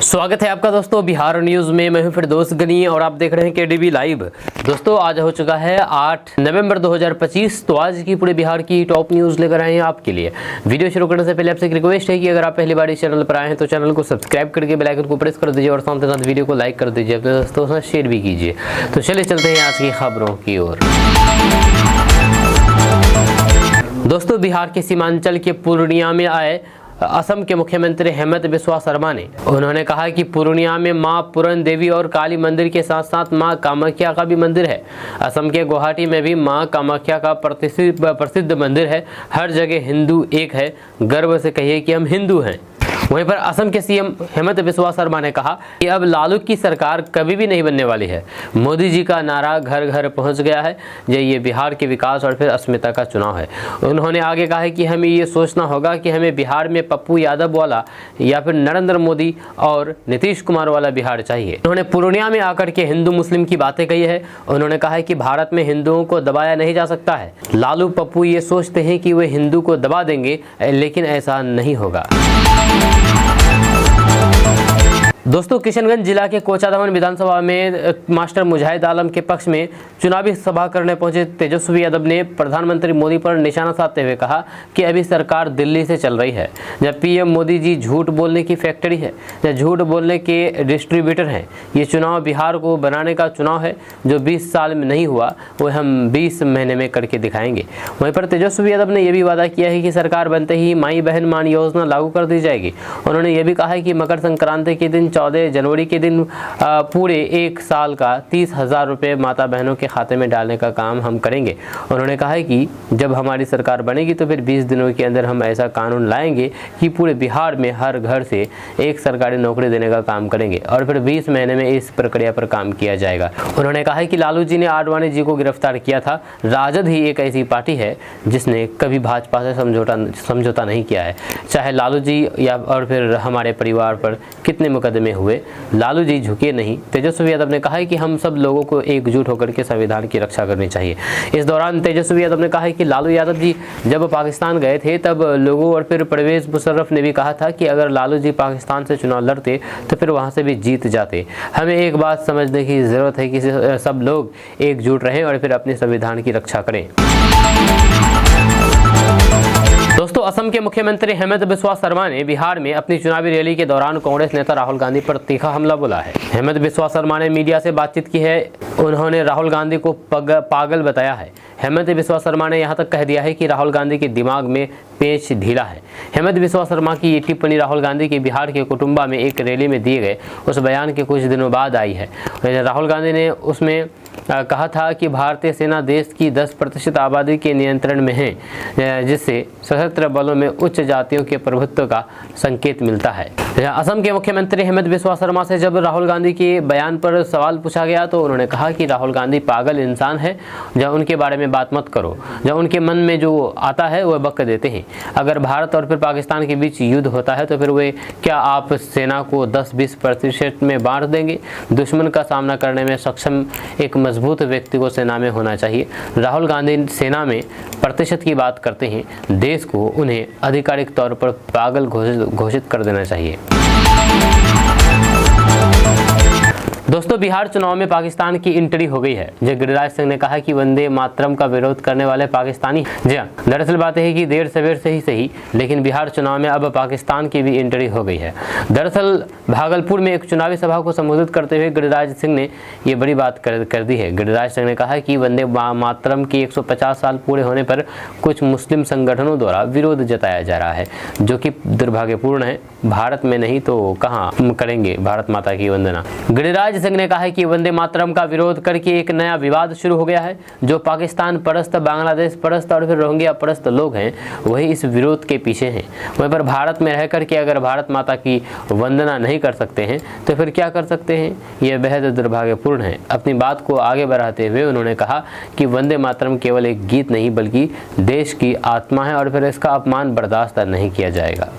स्वागत है आपका दोस्तों बिहार न्यूज़ में। मैं हूं फिरदौस गनी और आप देख रहे हैं केडीबी लाइव। दोस्तों आज हो चुका है 8 नवंबर 2025। तो आज की पूरे बिहार की टॉप न्यूज़ लेकर आए हैं आपके लिए। वीडियो शुरू करने से पहले आपसे एक रिक्वेस्ट है कि अगर आप पहली बार इस चैनल पर आए हैं तो चैनल को सब्सक्राइब करके बेल आइकन को प्रेस कर दीजिए और साथ ही साथ वीडियो को लाइक कर दीजिए, अपने दोस्तों के साथ शेयर भी कीजिए। तो चलिए चलते हैं आज की खबरों की ओर। दोस्तों बिहार के सीमांचल के पूर्णिया में आए असम के मुख्यमंत्री हेमंत बिस्वा शर्मा ने उन्होंने कहा कि पूर्णिया में मां पूरण देवी और काली मंदिर के साथ साथ मां कामाख्या का भी मंदिर है। असम के गुवाहाटी में भी मां कामाख्या का प्रसिद्ध मंदिर है। हर जगह हिंदू एक है, गर्व से कहिए कि हम हिंदू हैं। वहीं पर असम के सीएम हेमंत बिस्वा शर्मा ने कहा कि अब लालू की सरकार कभी भी नहीं बनने वाली है। मोदी जी का नारा घर घर पहुंच गया है। ये बिहार के विकास और फिर अस्मिता का चुनाव है। उन्होंने आगे कहा है कि हमें ये सोचना होगा कि हमें बिहार में पप्पू यादव वाला या फिर नरेंद्र मोदी और नीतीश कुमार वाला बिहार चाहिए। उन्होंने पूर्णिया में आकर के हिंदू मुस्लिम की बातें कही है। उन्होंने कहा है कि भारत में हिंदुओं को दबाया नहीं जा सकता है। लालू पप्पू ये सोचते हैं कि वे हिंदू को दबा देंगे, लेकिन ऐसा नहीं होगा। दोस्तों किशनगंज जिला के कोचाधामन विधानसभा में मास्टर मुजाहिद आलम के पक्ष में चुनावी सभा करने पहुंचे तेजस्वी यादव ने प्रधानमंत्री मोदी पर निशाना साधते हुए कहा कि अभी सरकार दिल्ली से चल रही है, जब पीएम मोदी जी झूठ बोलने की फैक्ट्री है या झूठ बोलने के डिस्ट्रीब्यूटर हैं। ये चुनाव बिहार को बनाने का चुनाव है। जो 20 साल में नहीं हुआ वो हम 20 महीने में करके दिखाएंगे। वहीं पर तेजस्वी यादव ने यह भी वादा किया है कि सरकार बनते ही माई बहन मान योजना लागू कर दी जाएगी। उन्होंने ये भी कहा है कि मकर संक्रांति के दिन 14 जनवरी के दिन पूरे 1 साल का 30,000 रुपये माता बहनों के खाते में डालने का काम हम करेंगे। उन्होंने कहा है कि जब हमारी सरकार बनेगी तो फिर 20 दिनों के अंदर हम ऐसा कानून लाएंगे कि पूरे बिहार में हर घर से एक सरकारी नौकरी देने का काम करेंगे और फिर 20 महीने में इस प्रक्रिया पर काम किया जाएगा। उन्होंने कहा है कि लालू जी ने आडवाणी जी को गिरफ्तार किया था। राजद ही एक ऐसी पार्टी है जिसने कभी भाजपा से समझौता नहीं किया है। चाहे लालू जी या और फिर हमारे परिवार पर कितने मुकदमे हुए, लालू जी झुके नहीं। तेजस्वी यादव ने कहा है कि हम सब लोगों को एकजुट होकर के संविधान की रक्षा करनी चाहिए। इस दौरान तेजस्वी यादव ने कहा है कि लालू यादव जी जब पाकिस्तान गए थे तब लोगों और फिर परवेज मुशर्रफ ने भी कहा था कि अगर लालू जी पाकिस्तान से चुनाव लड़ते तो फिर वहां से भी जीत जाते। हमें एक बात समझने की जरूरत है कि सब लोग एकजुट रहें और फिर अपने संविधान की रक्षा करें। दोस्तों असम के मुख्यमंत्री हेमंत बिस्वा शर्मा ने बिहार में अपनी चुनावी रैली के दौरान कांग्रेस नेता राहुल गांधी पर तीखा हमला बोला है। हेमंत बिस्वा शर्मा ने मीडिया से बातचीत की है। उन्होंने राहुल गांधी को पागल बताया है। हेमंत बिस्वा शर्मा ने यहां तक कह दिया है कि राहुल गांधी के दिमाग में पेच ढीला है। हेमंत बिस्वा शर्मा की ये टिप्पणी राहुल गांधी के बिहार के कुटुंबा में एक रैली में दिए गए उस बयान के कुछ दिनों बाद आई है। राहुल गांधी ने उसमें कहा था कि भारतीय सेना देश की 10% आबादी के नियंत्रण में है, जिससे सशस्त्र बलों में उच्च जातियों के प्रभुत्व का संकेत मिलता है। असम के मुख्यमंत्री हेमंत बिस्वा शर्मा से जब राहुल गांधी के बयान पर सवाल पूछा गया तो उन्होंने कहा कि राहुल गांधी पागल इंसान है, जब उनके बारे में बात मत करो। जब उनके मन में जो आता है वह बक देते हैं। अगर भारत और फिर पाकिस्तान के बीच युद्ध होता है तो फिर वे क्या आप सेना को 10-20% में बांट देंगे? दुश्मन का सामना करने में सक्षम एक मजबूत व्यक्ति को सेना में होना चाहिए। राहुल गांधी सेना में प्रतिशत की बात करते हैं। देश को उन्हें आधिकारिक तौर पर पागल घोषित कर देना चाहिए। दोस्तों बिहार चुनाव में पाकिस्तान की एंट्री हो गई है। गिरिराज सिंह ने कहा कि वंदे मातरम का विरोध करने वाले पाकिस्तानी। जी हाँ, दरअसल बात है कि देर सवेर से ही सही, लेकिन बिहार चुनाव में अब पाकिस्तान की भी एंट्री हो गई है। दरअसल भागलपुर में एक चुनावी सभा को संबोधित करते हुए गिरिराज सिंह ने ये बड़ी बात कर दी है। गिरिराज सिंह ने कहा कि वंदे मातरम के 150 साल पूरे होने पर कुछ मुस्लिम संगठनों द्वारा विरोध जताया जा रहा है, जो कि दुर्भाग्यपूर्ण है। भारत में नहीं तो कहाँ करेंगे भारत माता की वंदना। गिरिराज सिंह ने कहा है कि वंदे मातरम का विरोध करके एक नया विवाद शुरू हो गया है। जो पाकिस्तान परस्त, बांग्लादेश परस्त और फिर रोहिंग्या परस्त लोग हैं वही इस विरोध के पीछे हैं। वहीं पर भारत में रह करके अगर भारत माता की वंदना नहीं कर सकते हैं तो फिर क्या कर सकते हैं? यह बेहद दुर्भाग्यपूर्ण है। अपनी बात को आगे बढ़ाते हुए उन्होंने कहा कि वंदे मातरम केवल एक गीत नहीं बल्कि देश की आत्मा है और फिर इसका अपमान बर्दाश्त नहीं किया जाएगा।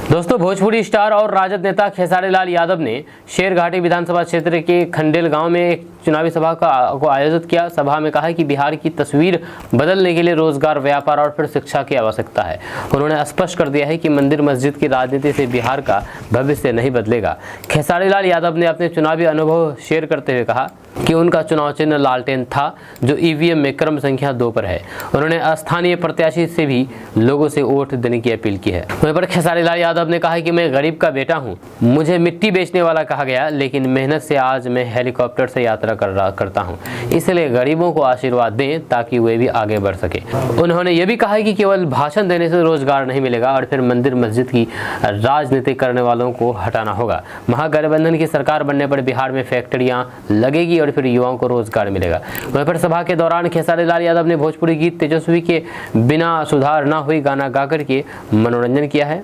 दोस्तों दोस्तों, भोजपुरी स्टार और राजद नेता खेसारी लाल यादव ने शेरघाटी विधानसभा क्षेत्र के खंडेल गांव में एक चुनावी सभा को आयोजित किया। सभा में कहा कि बिहार की तस्वीर बदलने के लिए रोजगार, व्यापार और फिर शिक्षा की आवश्यकता है। उन्होंने स्पष्ट कर दिया है कि मंदिर मस्जिद की राजनीति से बिहार का भविष्य नहीं बदलेगा। खेसारी लाल यादव ने अपने चुनावी अनुभव शेयर करते हुए कहा कि उनका चुनाव चिन्ह लालटेन था, जो ईवीएम में क्रम संख्या 2 पर है। उन्होंने स्थानीय प्रत्याशी से भी लोगों से वोट देने की अपील की है। वहीं पर खेसारी लाल यादव ने कहा कि मैं गरीब का बेटा हूं, मुझे मिट्टी बेचने वाला कहा गया, लेकिन मेहनत से आज मैं हेलीकॉप्टर से यात्रा करता हूं। इसलिए गरीबों को आशीर्वाद दें ताकि वे भी आगे बढ़ सके। उन्होंने ये भी कहा कि केवल भाषण देने से रोजगार नहीं मिलेगा और फिर मंदिर मस्जिद की राजनीति करने वालों को हटाना होगा। महागठबंधन की सरकार बनने पर बिहार में फैक्ट्रियां लगेगी और फिर युवाओं को रोजगार मिलेगा। वहीं पर सभा के दौरान खेसारी लाल यादव ने भोजपुरी गीत तेजस्वी के बिना सुधार ना हुई गाना गाकर के मनोरंजन किया है।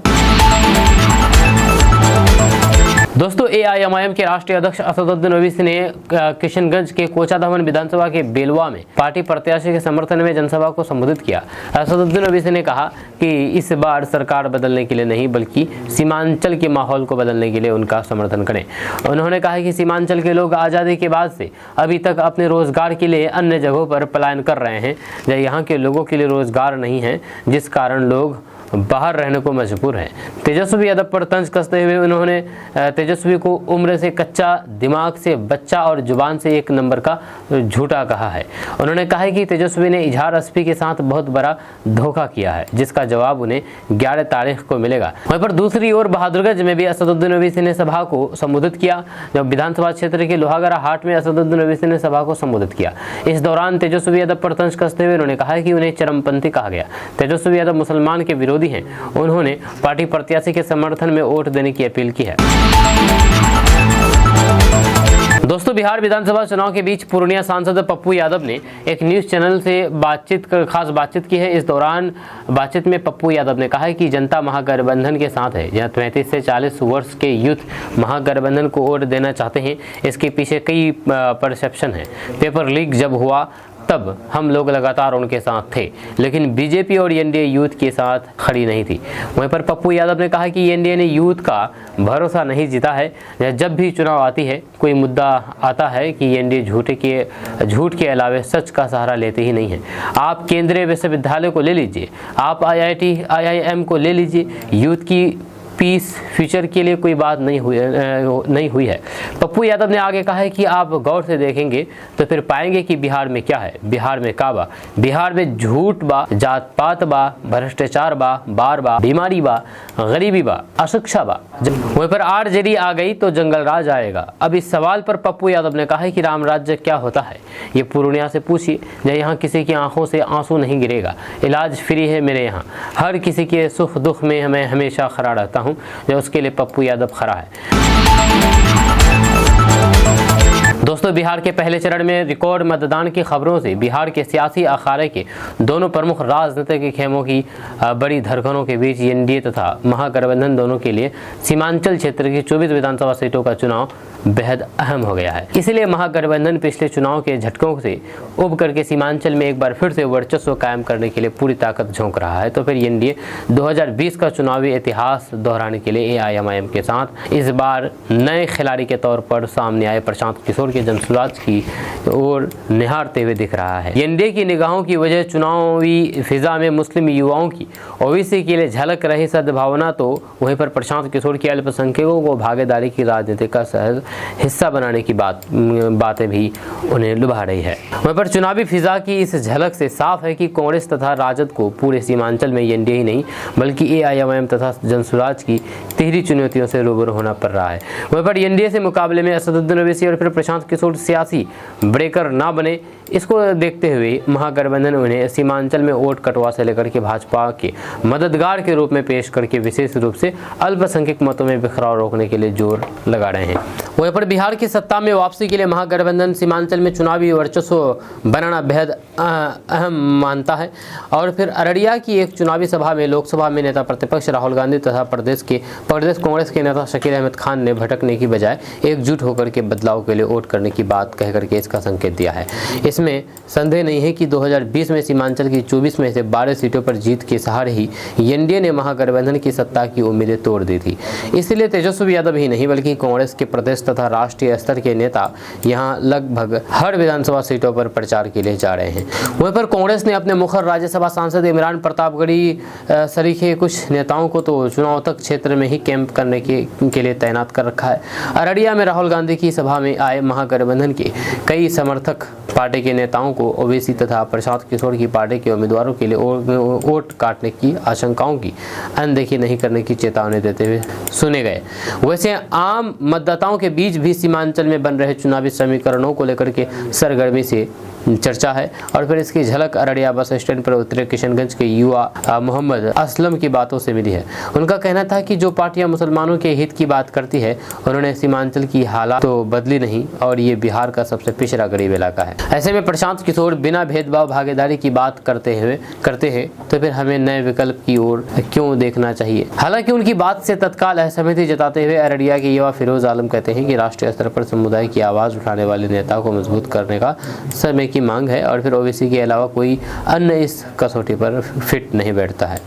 दोस्तों, एआईएमआईएम के राष्ट्रीय अध्यक्ष असदुद्दीन ओवैसी ने किशनगंज के कोचाधामन विधानसभा के बेलवा में पार्टी प्रत्याशी के समर्थन में जनसभा को संबोधित किया। असदुद्दीन ओवैसी ने कहा कि इस बार सरकार बदलने के लिए नहीं, बल्कि सीमांचल के माहौल को बदलने के लिए उनका समर्थन करें। उन्होंने कहा कि सीमांचल के लोग आज़ादी के बाद से अभी तक अपने रोजगार के लिए अन्य जगहों पर पलायन कर रहे हैं। यहाँ के लोगों के लिए रोजगार नहीं है, जिस कारण लोग बाहर रहने को मजबूर हैं। तेजस्वी यादव पर तंज कसते हुए उन्होंने तेजस्वी को उम्र से कच्चा, दिमाग से बच्चा और जुबान से 1 नंबर का झूठा कहा है। उन्होंने कहा कि तेजस्वी ने इजहार एसपी के साथ बहुत बड़ा धोखा किया है, जिसका जवाब उन्हें 11 तारीख को मिलेगा। वहीं पर दूसरी ओर बहादुरगंज में भी असदुद्दीन ओवैसी ने सभा को संबोधित किया। जब विधानसभा क्षेत्र के लोहागड़ा हाट में असदुद्दीन ओवैसी ने सभा को संबोधित किया। इस दौरान तेजस्वी यादव पर तंज कसते हुए उन्होंने कहा कि उन्हें चरमपंथी कहा गया। तेजस्वी यादव मुसलमान के विरोधी हैं। उन्होंने पार्टी प्रत्याशी के समर्थन में वोट देने की अपील की है। दोस्तों, बिहार विधानसभा चुनाव के बीच पूर्णिया सांसद पप्पू यादव ने एक न्यूज चैनल से खास बातचीत की है। इस दौरान बातचीत में पप्पू यादव ने कहा है कि जनता महागठबंधन के साथ है। यह 35 से 40 वर्ष के यूथ महागठबंधन को वोट देना चाहते हैं। इसके पीछे कई परसेप्शन है। पेपर लीक जब हुआ तब हम लोग लगातार उनके साथ थे, लेकिन बीजेपी और एनडीए यूथ के साथ खड़ी नहीं थी। वहीं पर पप्पू यादव ने कहा कि एनडीए ने यूथ का भरोसा नहीं जीता है। जब भी चुनाव आती है, कोई मुद्दा आता है कि एनडीए झूठ के अलावे सच का सहारा लेते ही नहीं है। आप केंद्रीय विश्वविद्यालय को ले लीजिए, आप IIT IIM को ले लीजिए, यूथ की पीस फ्यूचर के लिए कोई बात नहीं हुई है। पप्पू यादव ने आगे कहा है कि आप गौर से देखेंगे तो फिर पाएंगे कि बिहार में क्या है। बिहार में का बा, बिहार में झूठ बा, जात पात बा, भ्रष्टाचार बा, बार बा, बीमारी बा, गरीबी बा, अशिक्षा बा। वहीं पर आरजेडी आ गई तो जंगल राज आएगा। अब इस सवाल पर पप्पू यादव ने कहा है कि राम राज्य क्या होता है, ये पूर्णिया से पूछिए। यहाँ किसी की आंखों से आंसू नहीं गिरेगा। इलाज फ्री है मेरे यहाँ। हर किसी के सुख दुख में मैं हमेशा खड़ा रहता हूँ, जो उसके लिए पप्पू यादव खड़ा है। दोस्तों, बिहार के पहले चरण में रिकॉर्ड मतदान की खबरों से बिहार के सियासी अखाड़े के दोनों प्रमुख राजनीतिक खेमों की बड़ी धड़कनों के बीच एनडीए तथा महागठबंधन दोनों के लिए सीमांचल क्षेत्र की 24 विधानसभा सीटों का चुनाव बेहद अहम हो गया है। इसलिए महागठबंधन पिछले चुनाव के झटकों से उब करके सीमांचल में एक बार फिर से वर्चस्व कायम करने के लिए पूरी ताकत झोंक रहा है। तो फिर एनडीए 2020 का चुनावी इतिहास दोहराने के लिए एआईएमआईएम के साथ इस बार नए खिलाड़ी के तौर पर सामने आए प्रशांत किशोर के जनसुराज की ओर निहारते हुए दिख रहा है। एनडीए की निगाहों की वजह चुनावी फिजा में मुस्लिम युवाओं की ओवैसी के लिए झलक रही सद्भावना, तो वहीं पर प्रशांत किशोर की अल्पसंख्यकों को भागीदारी की राजनीति का सहज हिस्सा बनाने की बातें भी उन्हें लुभा रही है। वहीं पर चुनावी फिजा की इस झलक से साफ है कि कांग्रेस तथा राजद को पूरे सीमांचल में एनडीए ही नहीं बल्कि एआईएमआईएम तथा जनसुराज की तिहरी चुनौतियों से रूबरू होना पड़ रहा है। वहीं पर एनडीए से मुकाबले में असदुद्दीन ओवैसी और फिर प्रशांत किशोर सियासी ब्रेकर ना बने, इसको देखते हुए महागठबंधन उन्हें सीमांचल में वोट कटवा से लेकर के भाजपा के मददगार के रूप में पेश करके विशेष रूप से अल्पसंख्यक मतों में बिखराव रोकने के लिए जोर लगा रहे हैं। वहीं पर बिहार की सत्ता में वापसी के लिए महागठबंधन सीमांचल में चुनावी वर्चस्व बनाना बेहद अहम मानता है। और फिर अररिया की एक चुनावी सभा में लोकसभा में नेता प्रतिपक्ष राहुल गांधी तथा प्रदेश कांग्रेस के नेता शकील अहमद खान ने भटकने की बजाय एकजुट होकर के बदलाव के लिए वोट करने की बात कह करके इसका संकेत दिया है। इसमें संदेह नहीं है कि 2020 में सीमांचल की 24 में से 12 सीटों पर जीत के सहारे ही एनडीए ने महागठबंधन की सत्ता की उम्मीदें तोड़ दी थी। इसलिए तेजस्वी यादव ही नहीं बल्कि कांग्रेस के प्रदेश तथा राष्ट्रीय स्तर के नेता यहां लगभग हर विधानसभा सीटों पर प्रचार के लिए जा रहे हैं। वहीं पर कांग्रेस ने अपने मुखर राज्यसभा सांसद इमरान प्रतापगढ़ी सरीखे कुछ नेताओं को तो चुनाव तक क्षेत्र में ही कैंप करने के लिए तैनात कर रखा है। अररिया में राहुल गांधी की सभा में आए महागठबंधन के कई समर्थक पार्टी के नेताओं को ओवैसी तथा प्रशांत किशोर की पार्टी के उम्मीदवारों के लिए वोट काटने की आशंकाओं की अनदेखी नहीं करने की चेतावनी देते हुए सुने गए। वैसे आम मतदाताओं के बीच भी सीमांचल में बन रहे चुनावी समीकरणों को लेकर के सरगर्मी से चर्चा है। और फिर इसकी झलक अररिया बस स्टैंड पर उतरे किशनगंज के युवा मोहम्मद असलम की बातों से मिली है। उनका कहना था कि जो पार्टियां मुसलमानों के हित की बात करती है उन्होंने सीमांचल की हालात तो बदली नहीं और ये बिहार का सबसे पिछड़ा गरीब इलाका है। ऐसे में प्रशांत किशोर बिना भेदभाव भागीदारी की बात करते हैं तो फिर हमें नए विकल्प की ओर क्यों देखना चाहिए। हालांकि उनकी बात से तत्काल असहमति जताते हुए अररिया के युवा फिरोज आलम कहते हैं कि राष्ट्रीय स्तर पर समुदाय की आवाज उठाने वाले नेताओं को मजबूत करने का समय की मांग है और फिर ओवैसी के अलावा कोई अन्य इस कसौटी पर फिट नहीं बैठता है।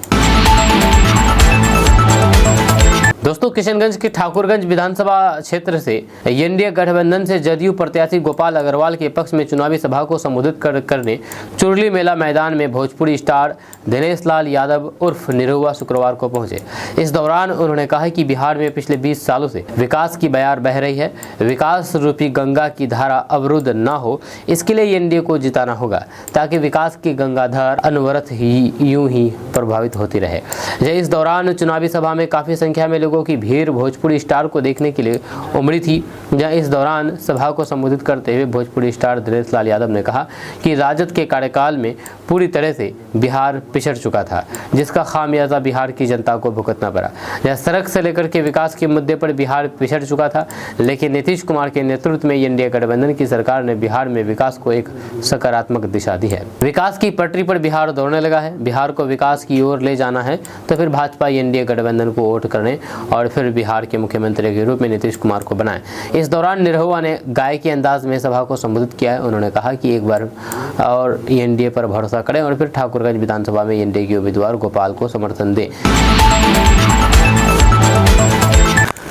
दोस्तों, किशनगंज के ठाकुरगंज विधानसभा क्षेत्र से एनडीए गठबंधन से जदयू प्रत्याशी गोपाल अग्रवाल के पक्ष में चुनावी सभा को संबोधित करने चुरली मेला मैदान में भोजपुरी स्टार दिनेश लाल यादव उर्फ निरहुआ शुक्रवार को पहुंचे। इस दौरान उन्होंने कहा कि बिहार में पिछले 20 सालों से विकास की बयार बह रही है। विकास रूपी गंगा की धारा अवरुद्ध न हो, इसके लिए एनडीए को जिताना होगा ताकि विकास की गंगाधार अनवरत ही यूं ही प्रभावित होती रहे। इस दौरान चुनावी सभा में काफी संख्या में लोगों की भीड़ भोजपुरी स्टार को देखने के लिए उमड़ी थी। जहां इस दौरान सभा को संबोधित करते हुए भोजपुरी स्टार दिनेश लाल यादव ने कहा कि राजद के कार्यकाल में पूरी तरह से बिहार पिछड़ चुका था, जिसका खामियाजा बिहार की जनता को भुगतना पड़ा। जहां सड़क से लेकर के विकास के मुद्दे पर बिहार पिछड़ चुका था, लेकिन नीतीश कुमार के नेतृत्व में एनडीए गठबंधन की सरकार ने बिहार में विकास को एक सकारात्मक दिशा दी है। विकास की पटरी पर बिहार दौड़ने लगा है। बिहार को विकास की ओर ले जाना है तो फिर भाजपा एनडीए गठबंधन को वोट करने और फिर बिहार के मुख्यमंत्री के रूप में नीतीश कुमार को बनाएं। इस दौरान निरहुआ ने गाय के अंदाज में सभा को संबोधित किया है। उन्होंने कहा कि एक बार और एनडीए पर भरोसा करें और फिर ठाकुरगंज विधानसभा में एनडीए के उम्मीदवार गोपाल को समर्थन दें।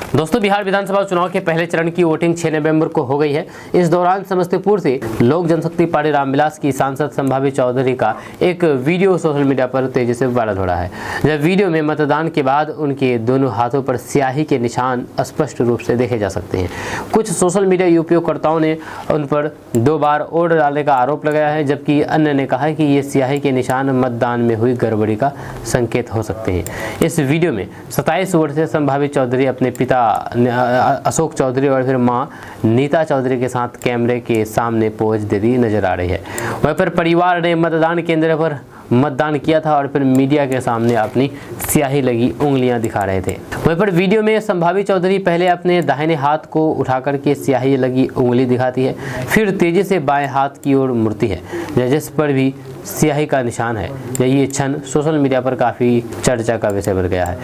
दोस्तों, बिहार विधानसभा चुनाव के पहले चरण की वोटिंग 6 नवंबर को हो गई है। इस दौरान समस्तीपुर से लोक जनशक्ति पार्टी रामविलास की सांसद संभावित चौधरी का एक वीडियो सोशल मीडिया पर तेजी से वायरल हो रहा है। जब वीडियो में मतदान के बाद उनके दोनों हाथों पर स्याही के निशान स्पष्ट रूप से देखे जा सकते हैं। कुछ सोशल मीडिया उपयोगकर्ताओं ने उन पर 2 बार वोट डालने का आरोप लगाया है, जबकि अन्य ने कहा है कि ये स्याही के निशान मतदान में हुई गड़बड़ी का संकेत हो सकते हैं। इस वीडियो में 27 वोट से संभावित चौधरी अपने पिता अशोक चौधरी और फिर मां नीता चौधरी के साथ कैमरे के सामने पोज देती नजर आ रही है। वहीं पर परिवार ने मतदान केंद्र पर मतदान किया था और फिर मीडिया के सामने अपनी स्याही लगी उंगलियां दिखा रहे थे। वहीं पर वीडियो में संभावित चौधरी पहले अपने दाहिने हाथ को उठाकर के स्याही लगी उंगली दिखाती है, फिर तेजी से बाएं हाथ की ओर मुड़ती है जिस पर भी स्याही का निशान है। ये क्षण सोशल मीडिया पर काफ़ी चर्चा का विषय बन गया है।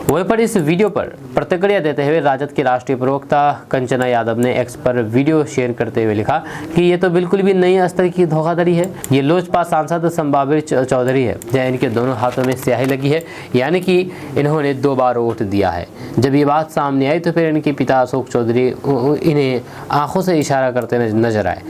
वहीं पर इस वीडियो पर प्रतिक्रिया देते हुए राजद के राष्ट्रीय प्रवक्ता कंचना यादव ने एक्स पर वीडियो शेयर करते हुए लिखा कि ये तो बिल्कुल भी नई स्तर की धोखाधड़ी है। ये लोजपा सांसद संभावित चौधरी है जहाँ इनके दोनों हाथों में स्याही लगी है, यानी कि इन्होंने 2 बार वोट दिया है। जब ये बात सामने आई तो फिर इनके पिता अशोक चौधरी इन्हें आंखों से इशारा करते नजर आए।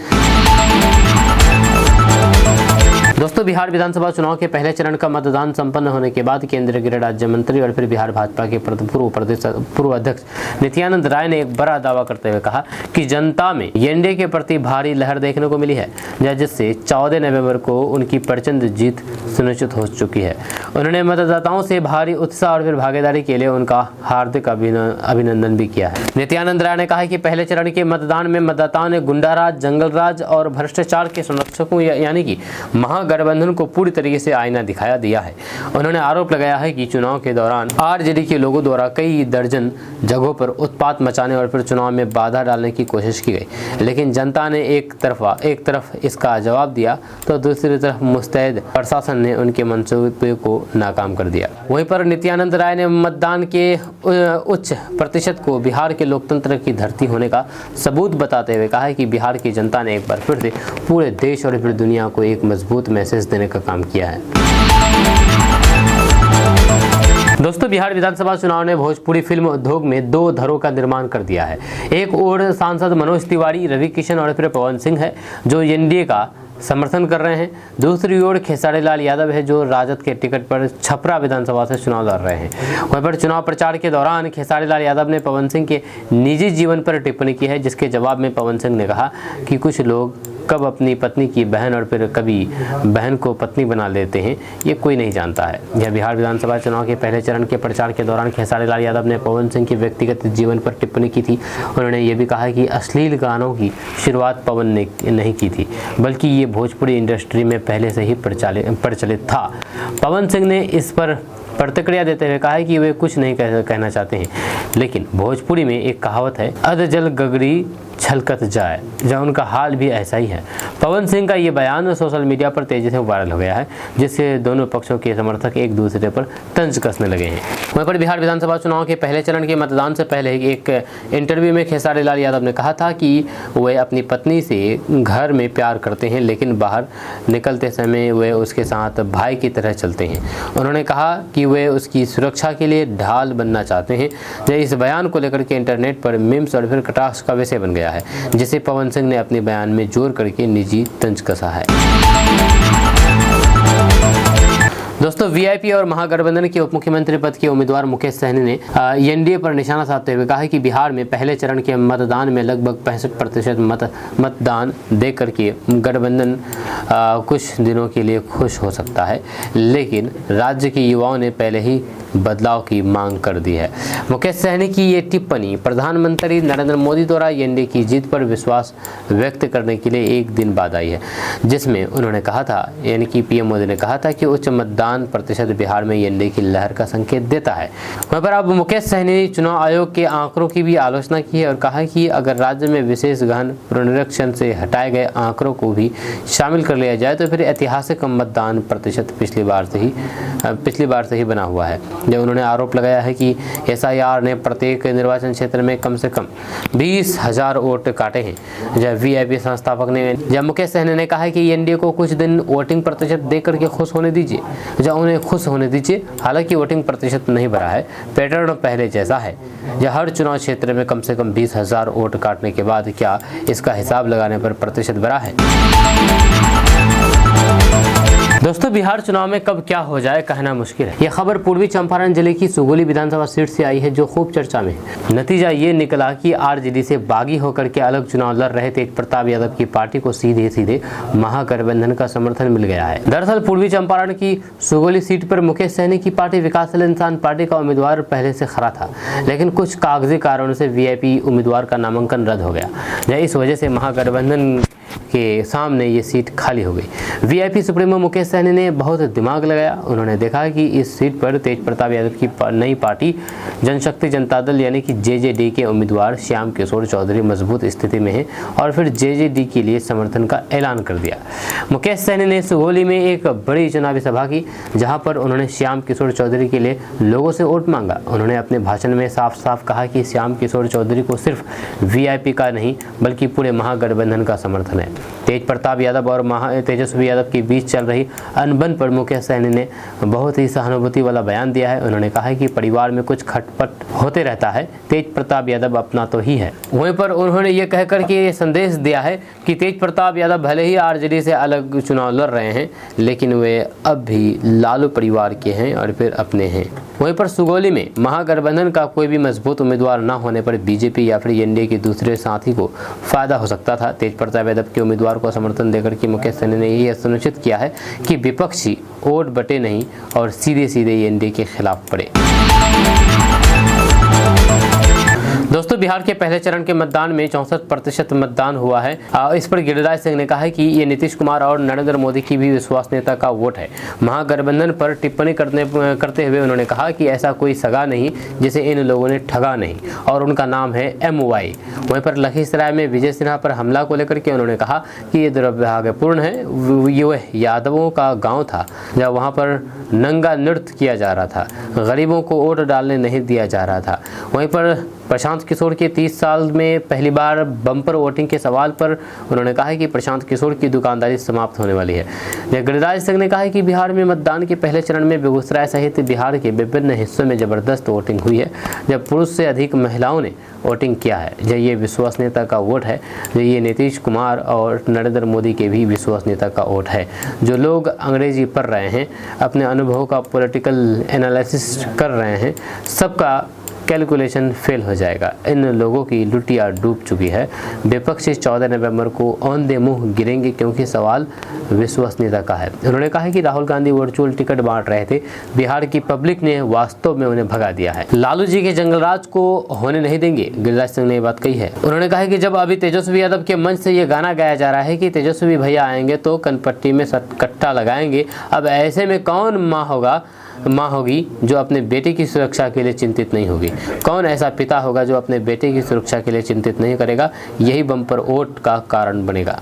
दोस्तों, बिहार विधानसभा चुनाव के पहले चरण का मतदान संपन्न होने के बाद केंद्रीय गृह राज्य मंत्री और फिर बिहार भाजपा के पूर्व अध्यक्ष नित्यानंद राय ने एक बड़ा दावा करते हुए कहा कि जनता में एनडीए के प्रति भारी लहर देखने को मिली है, जिससे 14 नवंबर को उनकी प्रचंड जीत सुनिश्चित हो चुकी है। उन्होंने मतदाताओं से भारी उत्साह और फिर भागीदारी के लिए उनका हार्दिक अभिनंदन भी किया है। नित्यानंद राय ने कहा कि पहले चरण के मतदान में मतदाताओं ने गुंडाराज, जंगलराज और भ्रष्टाचार के संरक्षकों यानी कि महागठबंधन को पूरी तरीके से आईना दिखाया दिया है। उन्होंने आरोप लगाया है कि चुनाव के दौरान आरजेडी के लोगों द्वारा कई दर्जन जगहों पर उत्पात मचाने और फिर चुनाव में बाधा डालने की कोशिश की गई, लेकिन जनता ने एक तरफ इसका जवाब दिया तो दूसरी तरफ मुस्तैद प्रशासन ने उनके मंसूबे को नाकाम कर दिया। वहीं पर नित्यानंद राय ने मतदान के उच्च प्रतिशत को बिहार के लोकतंत्र की धरती होने का सबूत बताते हुए कहा है कि बिहार की जनता ने एक बार फिर से पूरे देश और फिर दुनिया को एक मजबूत मैसेज देने का काम किया है। दोस्तों, बिहार विधानसभा चुनाव ने भोजपुरी फिल्म उद्योग में दो धरों का निर्माण कर दिया है। एक ओर सांसद मनोज तिवारी, रवि किशन और फिर पवन सिंह है जो एनडीए का समर्थन कर रहे हैं। दूसरी ओर खेसारी लाल यादव है जो राजद के टिकट पर छपरा विधानसभा से चुनाव लड़ रहे हैं। वहीं पर चुनाव प्रचार के दौरान खेसारी लाल यादव ने पवन सिंह के निजी जीवन पर टिप्पणी की है, जिसके जवाब में पवन सिंह ने कहा कि कुछ लोग कब अपनी पत्नी की बहन और फिर कभी बहन को पत्नी बना लेते हैं, ये कोई नहीं जानता है। यह बिहार विधानसभा चुनाव के पहले चरण के प्रचार के दौरान खेसारी लाल यादव ने पवन सिंह के व्यक्तिगत जीवन पर टिप्पणी की थी। उन्होंने ये भी कहा कि अश्लील गानों की शुरुआत पवन ने नहीं की थी, बल्कि ये भोजपुरी इंडस्ट्री में पहले से ही प्रचलित था। पवन सिंह ने इस पर प्रतिक्रिया देते हुए कहा है कि वे कुछ नहीं कहना चाहते हैं, लेकिन भोजपुरी में एक कहावत है, अध जल गगरी छलकत जाए, जब उनका हाल भी ऐसा ही है। पवन सिंह का ये बयान सोशल मीडिया पर तेजी से वायरल हो गया है, जिससे दोनों पक्षों के समर्थक एक दूसरे पर तंज कसने लगे हैं। वहीं पर बिहार विधानसभा चुनाव के पहले चरण के मतदान से पहले एक इंटरव्यू में खेसारी लाल यादव ने कहा था कि वे अपनी पत्नी से घर में प्यार करते हैं, लेकिन बाहर निकलते समय वे उसके साथ भाई की तरह चलते हैं। उन्होंने कहा कि वे उसकी सुरक्षा के लिए ढाल बनना चाहते हैं। इस बयान को लेकर के इंटरनेट पर मीम्स और फिर कटाक्ष का विषय बन गया है, जिसे पवन सिंह ने अपने बयान में जोर करके निजी तंज कसा है। दोस्तों, वीआईपी और महागठबंधन के उप मुख्यमंत्री पद के उम्मीदवार मुकेश सहनी ने एनडीए पर निशाना साधते हुए कहा है कि बिहार में पहले चरण के मतदान में लगभग 65% मतदान देकर के गठबंधन कुछ दिनों के लिए खुश हो सकता है, लेकिन राज्य के युवाओं ने पहले ही बदलाव की मांग कर दी है। मुकेश सहनी की ये टिप्पणी प्रधानमंत्री नरेंद्र मोदी द्वारा एनडीए की जीत पर विश्वास व्यक्त करने के लिए एक दिन बाद आई है, जिसमें उन्होंने कहा था, यानी कि पीएम मोदी ने कहा था कि उच्च मतदान प्रतिशत बिहार में एनडीए की लहर का संकेत देता है। वहीं पर अब मुकेश सहनी ने चुनाव आयोग के आंकड़ों की भी आलोचना की है और कहा कि अगर राज्य में विशेष गहन पुनरीक्षण से हटाए गए आंकड़ों को भी शामिल कर लिया जाए तो फिर ऐतिहासिक मतदान प्रतिशत पिछली बार से ही बना हुआ है। जब उन्होंने आरोप लगाया है कि एसआईआर ने प्रत्येक निर्वाचन क्षेत्र में कम से कम 20,000 वोट काटे हैं। जब वीआईपी संस्थापक ने जब मुकेश सहनी ने कहा है कि एनडीए को कुछ दिन वोटिंग प्रतिशत देकर के खुश होने दीजिए, जब उन्हें खुश होने दीजिए। हालांकि वोटिंग प्रतिशत नहीं बढ़ा है, पैटर्न पहले जैसा है। जब हर चुनाव क्षेत्र में कम से कम 20,000 वोट काटने के बाद क्या इसका हिसाब लगाने पर प्रतिशत बढ़ा है? दोस्तों, बिहार चुनाव में कब क्या हो जाए कहना मुश्किल है। यह खबर पूर्वी चंपारण जिले की सुगोली विधानसभा सीट से आई है, जो खूब चर्चा में है। नतीजा ये निकला कि आरजेडी से बागी होकर के अलग चुनाव लड़ रहे तेज प्रताप यादव की पार्टी को सीधे महागठबंधन का समर्थन मिल गया है। दरअसल पूर्वी चंपारण की सुगोली सीट पर मुकेश सहनी की पार्टी विकासशील इंसान पार्टी का उम्मीदवार पहले से खड़ा था, लेकिन कुछ कागजी कारणों से वीआईपी उम्मीदवार का नामांकन रद्द हो गया। इस वजह से महागठबंधन के सामने ये सीट खाली हो गई। वीआईपी सुप्रीमो मुकेश सहनी ने बहुत दिमाग लगाया। उन्होंने देखा कि इस सीट पर तेज प्रताप यादव की नई पार्टी जनशक्ति जनता दल यानी कि जेजेडी के उम्मीदवार श्याम किशोर चौधरी मजबूत स्थिति में है और फिर जेजेडी के लिए समर्थन का ऐलान कर दिया। मुकेश सहनी ने सुगोली में एक बड़ी चुनावी सभा की, जहां पर उन्होंने श्याम किशोर चौधरी के लिए लोगों से वोट मांगा। उन्होंने अपने भाषण में साफ साफ कहा कि श्याम किशोर चौधरी को सिर्फ वीआईपी का नहीं बल्कि पूरे महागठबंधन का समर्थन है। तेज प्रताप यादव और तेजस्वी यादव के बीच चल रही अनबन पर मुकेश सहनी ने बहुत ही सहानुभूति वाला बयान दिया है। उन्होंने कहा है कि परिवार में कुछ खटपट होते रहता है, तेज प्रताप यादव अपना तो ही है। वहीं पर उन्होंने ये कहकर के संदेश दिया है कि तेज प्रताप यादव भले ही आरजेडी से अलग चुनाव लड़ रहे हैं, लेकिन वे अब भी लालू परिवार के हैं और फिर अपने हैं। वहीं पर सुगोली में महागठबंधन का कोई भी मजबूत उम्मीदवार न होने पर बीजेपी या फिर एनडीए के दूसरे साथी को फायदा हो सकता था। तेज प्रताप यादव के उम्मीदवार को समर्थन देकर के मुकेश सहनी ने यह सुनिश्चित किया है कि विपक्षी वोट बटे नहीं और सीधे एनडीए के खिलाफ पड़े। दोस्तों, बिहार के पहले चरण के मतदान में 64% मतदान हुआ है। इस पर गिरिराज सिंह ने कहा है कि ये नीतीश कुमार और नरेंद्र मोदी की भी विश्वसनीयता का वोट है। महागठबंधन पर टिप्पणी करते हुए उन्होंने कहा कि ऐसा कोई सगा नहीं जिसे इन लोगों ने ठगा नहीं, और उनका नाम है MY। वहीं पर लखीसराय में विजय सिन्हा पर हमला को लेकर के उन्होंने कहा कि ये दुर्भाग्यपूर्ण है। ये यादवों का गाँव था जब वहाँ पर नंगा नृत्य किया जा रहा था, गरीबों को वोट डालने नहीं दिया जा रहा था। वहीं पर प्रशांत किशोर के 30 साल में पहली बार बम्पर वोटिंग के सवाल पर उन्होंने कहा है कि प्रशांत किशोर की दुकानदारी समाप्त होने वाली है। गिरिराज सिंह ने कहा है कि बिहार में मतदान के पहले चरण में बेगूसराय सहित बिहार के विभिन्न हिस्सों में जबरदस्त वोटिंग हुई है, जब पुरुष से अधिक महिलाओं ने वोटिंग किया है। जब ये विश्वसनीयता का वोट है, जो ये नीतीश कुमार और नरेंद्र मोदी के भी विश्वसनीयता का वोट है। जो लोग अंग्रेजी पढ़ रहे हैं, अपने अनुभव का पॉलिटिकल एनालिसिस कर रहे हैं, सबका कैलकुलेशन फेल हो जाएगा। इन लोगों की लुटिया डूब चुकी है। विपक्षी 14 नवंबर को औंधे मुंह गिरेंगे, क्योंकि सवाल विश्वसनीयता का है। उन्होंने कहा है कि राहुल गांधी वर्चुअल टिकट बांट रहे थे, बिहार की पब्लिक ने वास्तव में उन्हें भगा दिया है। लालू जी के जंगलराज को होने नहीं देंगे, गिरिराज सिंह ने ये बात कही है। उन्होंने कहा है कि जब अभी तेजस्वी यादव के मंच से ये गाना गाया जा रहा है कि तेजस्वी भैया आएंगे तो कनपट्टी में कट्टा लगाएंगे, अब ऐसे में कौन माँ होगी जो अपने बेटे की सुरक्षा के लिए चिंतित नहीं होगी? कौन ऐसा पिता होगा जो अपने बेटे की सुरक्षा के लिए चिंतित नहीं करेगा? यही बम्पर वोट का कारण बनेगा।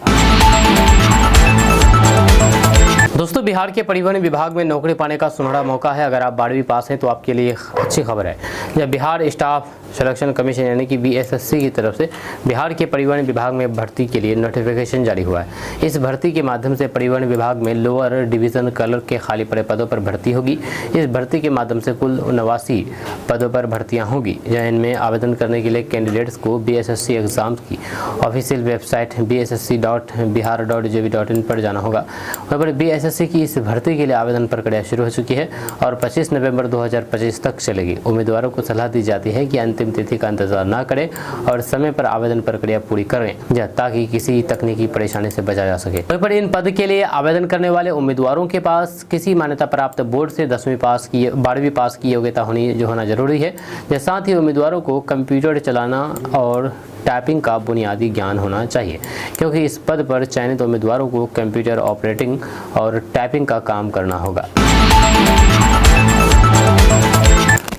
दोस्तों, बिहार के परिवहन विभाग में नौकरी पाने का सुनहरा मौका है। अगर आप 12वीं पास हैं तो आपके लिए अच्छी खबर है। जब बिहार स्टाफ सिलेक्शन कमीशन यानी कि BSSC की तरफ से बिहार के परिवहन विभाग में भर्ती के लिए नोटिफिकेशन जारी हुआ है। इस भर्ती के माध्यम से परिवहन विभाग में लोअर डिवीजन क्लर्क के खाली पड़े पदों पर भर्ती होगी। इस भर्ती के माध्यम से कुल 89 पदों पर भर्तियाँ होगी। इनमें आवेदन करने के लिए कैंडिडेट्स को BSSC एग्जाम की ऑफिशियल वेबसाइट bssc.bihar.gov.in पर जाना होगा। वहाँ पर BSSC की इस भर्ती के लिए आवेदन प्रक्रिया शुरू हो चुकी है और 25 नवंबर 2025 तक चलेगी। उम्मीदवारों को सलाह दी जाती है कि अंतिम तिथि का इंतजार न करें और समय पर आवेदन प्रक्रिया पूरी करें, ताकि किसी तकनीकी परेशानी से बचा जा सके। वहीं पर इन पद के लिए आवेदन करने वाले उम्मीदवारों के पास किसी मान्यता प्राप्त बोर्ड से 12वीं पास की योग्यता होना जरूरी है। साथ ही उम्मीदवारों को कंप्यूटर चलाना और टाइपिंग का बुनियादी ज्ञान होना चाहिए, क्योंकि इस पद पर चयनित उम्मीदवारों को कंप्यूटर ऑपरेटिंग और टाइपिंग का काम करना होगा।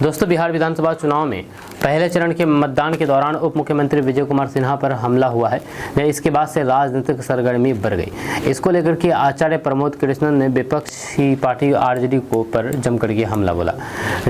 दोस्तों, बिहार विधानसभा चुनाव में पहले चरण के मतदान के दौरान उप मुख्यमंत्री विजय कुमार सिन्हा पर हमला हुआ है। इसके बाद से राजनीतिक सरगर्मी बढ़ गई। इसको लेकर के आचार्य प्रमोद कृष्णन ने विपक्षी पार्टी RJD को पर जमकर के हमला बोला।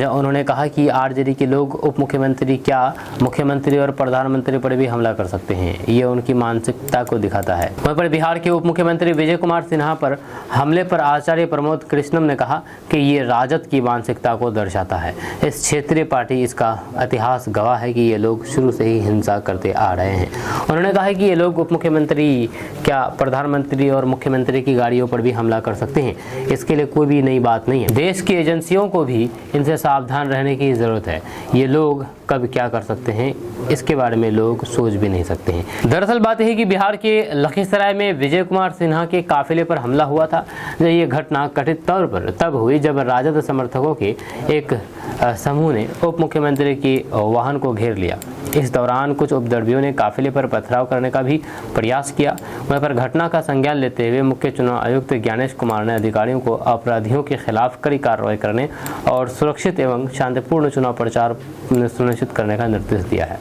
उन्होंने कहा कि RJD के लोग उप मुख्यमंत्री क्या मुख्यमंत्री और प्रधानमंत्री पर भी हमला कर सकते हैं, ये उनकी मानसिकता को दिखाता है। वहीं पर बिहार के उप मुख्यमंत्री विजय कुमार सिन्हा पर हमले पर आचार्य प्रमोद कृष्णन ने कहा कि ये राजद की मानसिकता को दर्शाता है। इस क्षेत्रीय पार्टी इसका इतिहास गवाह है कि ये लोग शुरू से ही हिंसा करते आ रहे हैं। उन्होंने कहा है कि ये लोग उप मुख्यमंत्री क्या प्रधानमंत्री और मुख्यमंत्री की गाड़ियों पर भी हमला कर सकते हैं, इसके लिए कोई भी नई बात नहीं है। देश की एजेंसियों को भी इनसे सावधान रहने की जरूरत है। ये लोग कब क्या कर सकते हैं, इसके बारे में लोग सोच भी नहीं सकते हैं। दरअसल बात यह है कि बिहार के लखीसराय में विजय कुमार सिन्हा के काफिले पर हमला हुआ था। ये घटना कथित तौर पर तब हुई जब राजद समर्थकों के एक समूह ने उप मुख्यमंत्री के वाहन को घेर लिया। इस दौरान कुछ उपद्रवियों ने काफिले पर पथराव करने का भी प्रयास किया। वहीं पर घटना का संज्ञान लेते हुए मुख्य चुनाव आयुक्त ज्ञानेश कुमार ने अधिकारियों को अपराधियों के खिलाफ कड़ी कार्रवाई करने और सुरक्षित एवं शांतिपूर्ण चुनाव प्रचार सुनिश्चित करने का निर्देश दिया है।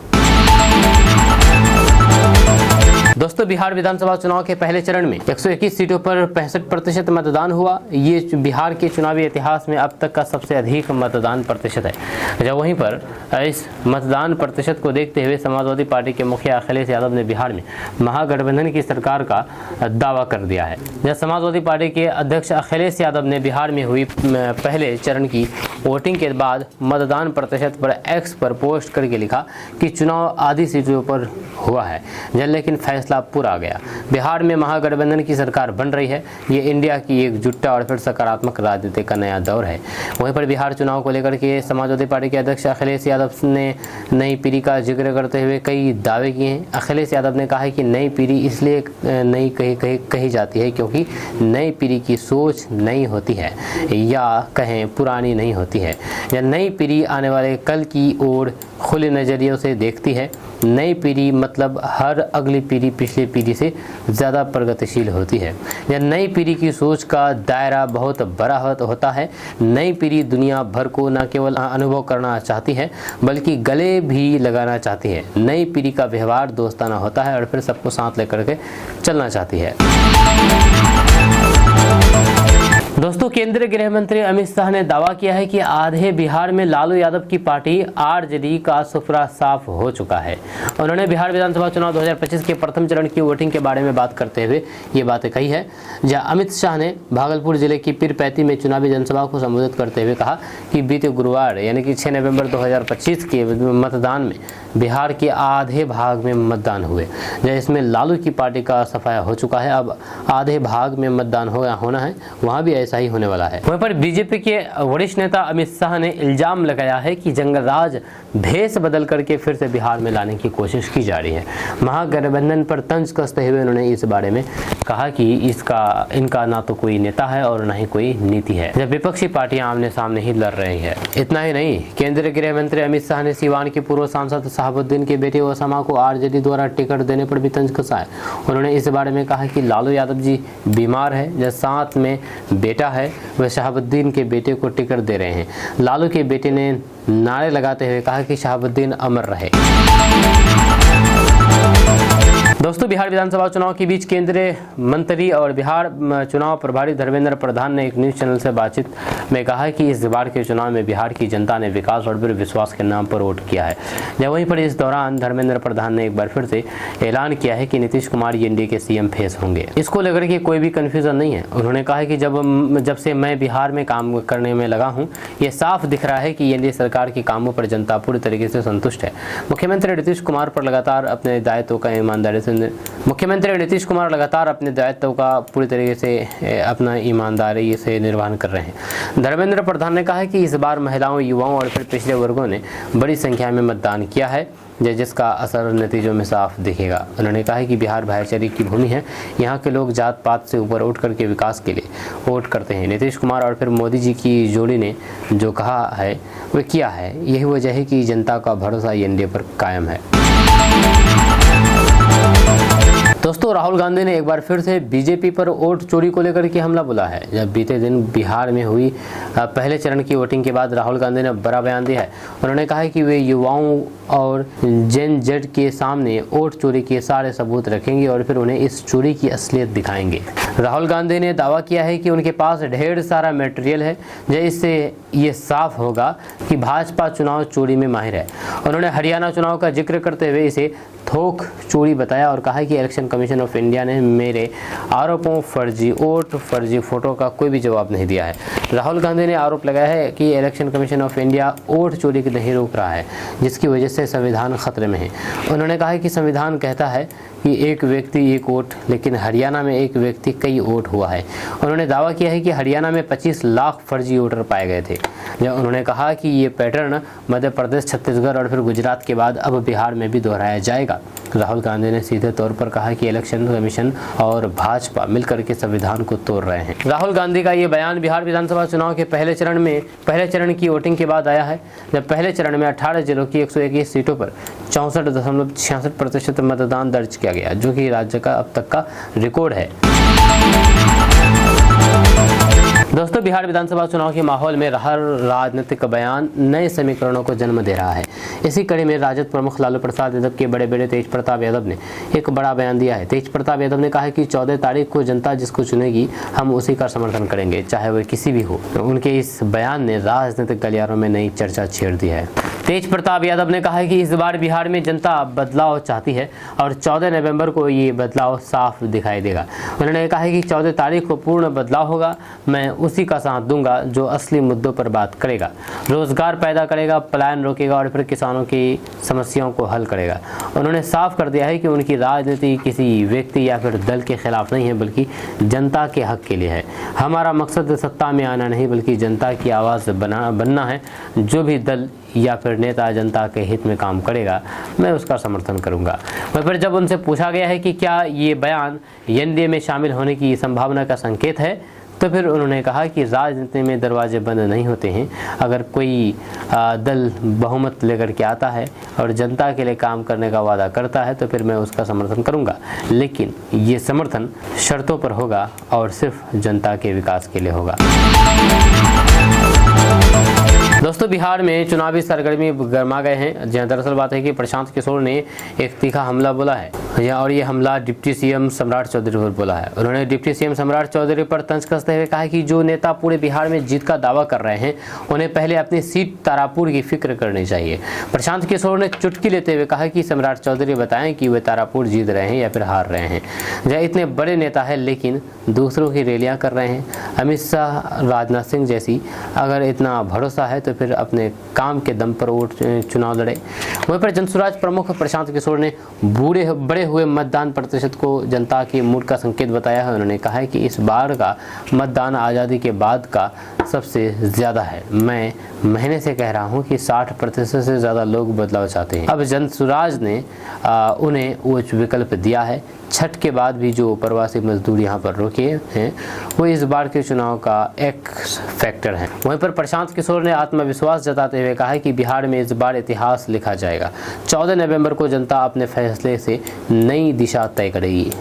दोस्तों, बिहार विधानसभा चुनाव के पहले चरण में 121 सीटों पर 65% मतदान हुआ। ये बिहार के चुनावी इतिहास में अब तक का सबसे अधिक मतदान प्रतिशत है। जब वहीं पर इस मतदान प्रतिशत को देखते हुए समाजवादी पार्टी के मुखिया अखिलेश यादव ने बिहार में महागठबंधन की सरकार का दावा कर दिया है। जब समाजवादी पार्टी के अध्यक्ष अखिलेश यादव ने बिहार में हुई पहले चरण की वोटिंग के बाद मतदान प्रतिशत पर X पर पोस्ट करके लिखा कि चुनाव आधी सीटों पर हुआ है, लेकिन फैसला पूरा आ गया। बिहार में महागठबंधन की सरकार बन रही है। ये इंडिया की एकजुटता और फिर सकारात्मक राजनीति का नया दौर है। वहीं पर बिहार चुनाव को लेकर के समाजवादी पार्टी के अध्यक्ष अखिलेश यादव ने नई पीढ़ी का जिक्र करते हुए कई दावे किए हैं। अखिलेश यादव ने कहा है कि नई पीढ़ी इसलिए नई कही जाती है क्योंकि नई पीढ़ी की सोच नई होती है, या कहें पुरानी नहीं होती। होती है। यह नई पीढ़ी आने वाले कल की ओर खुले नज़रियों से देखती है। नई पीढ़ी मतलब हर अगली पीढ़ी पिछली पीढ़ी से ज़्यादा प्रगतिशील होती है। यह नई पीढ़ी की सोच का दायरा बहुत बड़ा होता है। नई पीढ़ी दुनिया भर को न केवल अनुभव करना चाहती है बल्कि गले भी लगाना चाहती है। नई पीढ़ी का व्यवहार दोस्ताना होता है और फिर सबको साथ लेकर के चलना चाहती है। दोस्तों, केंद्रीय गृह मंत्री अमित शाह ने दावा किया है कि आधे बिहार में लालू यादव की पार्टी आरजेडी का सुफरा साफ हो चुका है। उन्होंने बिहार विधानसभा चुनाव 2025 के प्रथम चरण की वोटिंग के बारे में बात करते हुए ये बातें कही है। जहां अमित शाह ने भागलपुर जिले की पीरपैंती में चुनावी जनसभा को संबोधित करते हुए कहा कि बीते गुरुवार यानी कि 6 नवंबर 2025 के मतदान में बिहार के आधे भाग में मतदान हुए, जिसमें लालू की पार्टी का सफाया हो चुका है। अब आधे भाग में मतदान होना है, वहाँ भी ऐसा ही होने वाला है। वहीं पर बीजेपी के वरिष्ठ नेता अमित शाह ने इल्जाम लगाया है कि जंगल राज भेष बदल करके फिर से बिहार में लाने की कोशिश की जा रही है। महागठबंधन पर तंज कसते हुए उन्होंने इस बारे में कहा कि इनका ना तो कोई नेता है और ना ही कोई नीति है, जब विपक्षी पार्टियां आमने सामने ही लड़ रही है। इतना ही नहीं, केंद्रीय गृह मंत्री अमित शाह ने सीवान के पूर्व सांसद शहाबुद्दीन के बेटे ओसामा को आरजेडी द्वारा टिकट देने पर भी तंज कसा है। उन्होंने इस बारे में कहा कि लालू यादव जी बीमार है, जब साथ में बेटा है वह शहाबुद्दीन के बेटे को टिकट दे रहे हैं। लालू के बेटे ने नारे लगाते हुए कहा कि शहाबुद्दीन अमर रहे। दोस्तों, बिहार विधानसभा चुनाव के बीच केंद्रीय मंत्री और बिहार चुनाव प्रभारी धर्मेंद्र प्रधान ने एक न्यूज चैनल से बातचीत में कहा कि इस बार के चुनाव में बिहार की जनता ने विकास और फिर विश्वास के नाम पर वोट किया है। वहीं पर इस दौरान धर्मेंद्र प्रधान ने एक बार फिर से ऐलान किया है कि नीतीश कुमार एनडीए के सीएम फेस होंगे। इसको लेकर के कोई भी कंफ्यूजन नहीं है। उन्होंने कहा कि जब से मैं बिहार में काम करने में लगा हूँ, ये साफ दिख रहा है कि एनडीए सरकार के कामों पर जनता पूरी तरीके से संतुष्ट है। मुख्यमंत्री नीतीश कुमार अपने दायित्व का पूरी तरीके से अपना ईमानदारी से निर्वहन कर रहे हैं। धर्मेंद्र प्रधान ने कहा है कि इस बार महिलाओं, युवाओं और फिर पिछड़े वर्गों ने बड़ी संख्या में मतदान किया है, जिसका असर नतीजों में साफ दिखेगा। उन्होंने कहा है कि बिहार भाईचारे की भूमि है, यहाँ के लोग जात पात से ऊपर उठ करके विकास के लिए वोट करते हैं। नीतीश कुमार और फिर मोदी जी की जोड़ी ने जो कहा है वह किया है। यही वजह है कि जनता का भरोसा एनडीए पर कायम है। दोस्तों, राहुल गांधी ने एक बार फिर से बीजेपी पर वोट चोरी को लेकर के हमला बोला है। जब बीते दिन बिहार में हुई पहले चरण की वोटिंग के बाद राहुल गांधी ने बड़ा बयान दिया है। उन्होंने कहा है कि वे युवाओं और जेन जेड के सामने वोट चोरी के सारे सबूत रखेंगे और फिर उन्हें इस चोरी की असलियत दिखाएंगे। राहुल गांधी ने दावा किया है कि उनके पास ढेर सारा मटेरियल है, जिससे ये साफ होगा कि भाजपा चुनाव चोरी में माहिर है। उन्होंने हरियाणा चुनाव का जिक्र करते हुए इसे थोक चोरी बताया और कहा कि इलेक्शन कमीशन ऑफ इंडिया ने मेरे आरोपों, फर्जी वोट, फर्जी फोटो का कोई भी जवाब नहीं दिया है। राहुल गांधी ने आरोप लगाया है कि election commission of India vote चोरी नहीं रोक रहा है, जिसकी वजह से संविधान खतरे में है। उन्होंने कहा कि संविधान कहता है कि एक व्यक्ति एक वोट, लेकिन हरियाणा में एक व्यक्ति कई वोट हुआ है। उन्होंने दावा किया है कि हरियाणा में 25 लाख फर्जी वोटर पाए गए थे। उन्होंने कहा कि ये पैटर्न मध्य प्रदेश, छत्तीसगढ़ और फिर गुजरात के बाद अब बिहार में भी दोहराया जाएगा। राहुल गांधी ने सीधे तौर पर कहा कि इलेक्शन कमीशन और भाजपा मिलकर के संविधान को तोड़ रहे हैं। राहुल गांधी का ये बयान बिहार विधानसभा चुनाव के पहले चरण की वोटिंग के बाद आया है, जब पहले चरण में 18 जिलों की 121 सीटों पर 64.66% मतदान दर्ज किया गया, जो कि राज्य का अब तक का रिकॉर्ड है। दोस्तों, बिहार विधानसभा चुनाव के माहौल में हर राजनीतिक बयान नए समीकरणों को जन्म दे रहा है। इसी कड़ी में राजद प्रमुख लालू प्रसाद यादव के बड़े बेटे तेज प्रताप यादव ने एक बड़ा बयान दिया है। तेज प्रताप यादव ने कहा है कि 14 तारीख को जनता जिसको चुनेगी हम उसी का समर्थन करेंगे, चाहे वह किसी भी हो। उनके इस बयान ने राजनीतिक गलियारों में नई चर्चा छेड़ दी है। तेज प्रताप यादव ने कहा है कि इस बार बिहार में जनता बदलाव चाहती है और 14 नवंबर को ये बदलाव साफ दिखाई देगा। उन्होंने कहा है कि 14 तारीख को पूर्ण बदलाव होगा। मैं उसी का साथ दूंगा जो असली मुद्दों पर बात करेगा, रोजगार पैदा करेगा, पलायन रोकेगा और फिर किसानों की समस्याओं को हल करेगा। उन्होंने साफ कर दिया है कि उनकी राजनीति किसी व्यक्ति या फिर दल के खिलाफ नहीं है, बल्कि जनता के हक के लिए है। हमारा मकसद सत्ता में आना नहीं, बल्कि जनता की आवाज़ बनना है। जो भी दल या फिर नेता जनता के हित में काम करेगा, मैं उसका समर्थन करूंगा। फिर जब उनसे पूछा गया है कि क्या ये बयान एनडीए में शामिल होने की संभावना का संकेत है, तो फिर उन्होंने कहा कि राजनीति में दरवाजे बंद नहीं होते हैं। अगर कोई दल बहुमत लेकर के आता है और जनता के लिए काम करने का वादा करता है तो फिर मैं उसका समर्थन करूंगा, लेकिन ये समर्थन शर्तों पर होगा और सिर्फ जनता के विकास के लिए होगा। दोस्तों, बिहार में चुनावी सरगर्मी गरमा गए हैं। जहाँ दरअसल बात है कि प्रशांत किशोर ने एक तीखा हमला बोला है और ये हमला डिप्टी सीएम सम्राट चौधरी पर बोला है। उन्होंने डिप्टी सीएम सम्राट चौधरी पर तंज कसते हुए कहा कि जो नेता पूरे बिहार में जीत का दावा कर रहे हैं उन्हें पहले अपनी सीट तारापुर की फिक्र करनी चाहिए। प्रशांत किशोर ने चुटकी लेते हुए कहा कि सम्राट चौधरी बताएं कि वे तारापुर जीत रहे हैं या फिर हार रहे हैं। जहाँ इतने बड़े नेता है लेकिन दूसरों की रैलियां कर रहे हैं। अमित शाह, राजनाथ सिंह जैसी अगर इतना भरोसा है तो फिर अपने काम के दम पर वोट चुनाव लड़े। वहीं पर जनसुराज प्रमुख प्रशांत किशोर ने बड़े हुए मतदान प्रतिशत को जनता के मूड का संकेत बताया है। उन्होंने कहा है कि इस बार का मतदान आज़ादी के बाद का सबसे ज़्यादा है। मैं महीने से कह रहा हूं कि 60% से ज़्यादा लोग बदलाव चाहते हैं। अब जनसुराज ने उन्हें वो विकल्प दिया है। छठ के बाद भी जो प्रवासी मजदूर यहाँ पर रुके हैं वो इस बार के चुनाव का एक फैक्टर है। वहीं पर प्रशांत किशोर ने आत्मविश्वास जताते हुए कहा है कि बिहार में इस बार इतिहास लिखा जाएगा। 14 नवंबर को जनता अपने फैसले से नई दिशा तय करेगी।